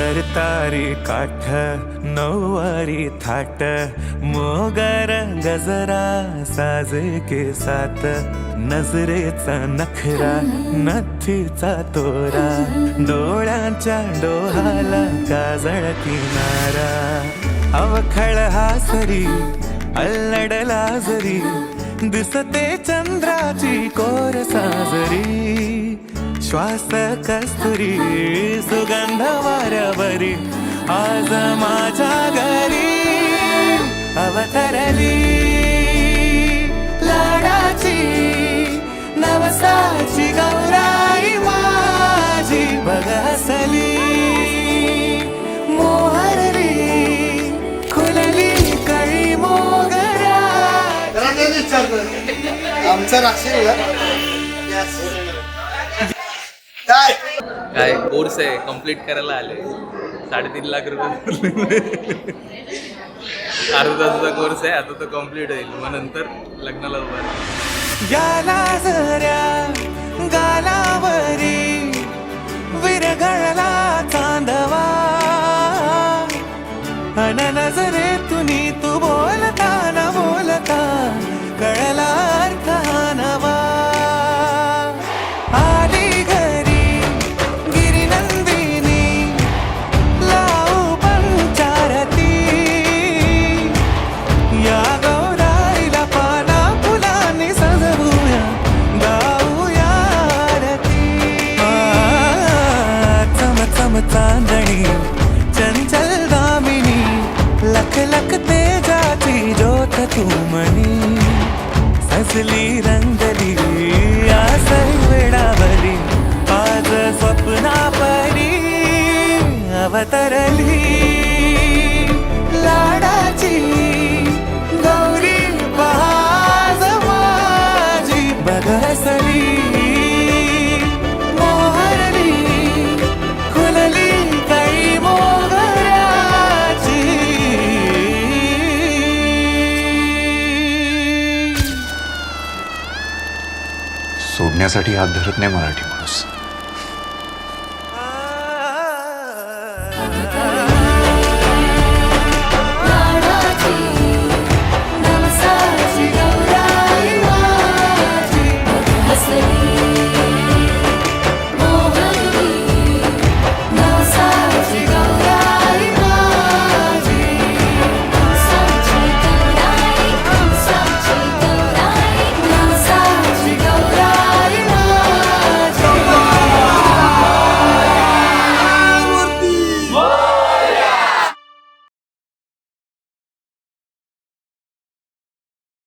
तारी काठ नऊवारी थाट मोगर गजरा साजे के साथ नजरेचा नखरा नथीचा तोरा डोळ्यांच्या डोहाला काजळ किनारा अवखळ हासरी अल्लडला जरी दिसते चंद्राची कोर साजरी श्वास कस्तुरी सुगंध वाऱ्यावरी आज माझ्या घरी अवतरली लाडाची नवसाची गौराई माझी बघ हसली मोहरली खुलली कळी मोगरा आमचा राशील काय काय कोर्स आहे कंप्लीट करायला आले 3.5 लाख रुपये अर्धा तासाचा कोर्स आहे आता तो कंप्लीट होईल मग नंतर लग्नाला उभा याला जऱ्या गालावरी विरघळला चांदवा अन नजरेतून तू बोलता न बोलता कळला अर्थ हा नवा आली घरी गिरिनंदिनी लावू पंचारती या गौराईला पाना फुलांनी सजवूया गाऊया आरती चम चम चांदणी चंचल दामिनी लख लख तेजाची ज्योत तू मनी सजली रंगली आस वेडावली आज स्वप्ना परी अवतरली लाडाची गौरी पहाज माझी बघसली मोहरली खुलली काही मोगराची सोडण्यासाठी हात धरत नाही मराठी माणूस.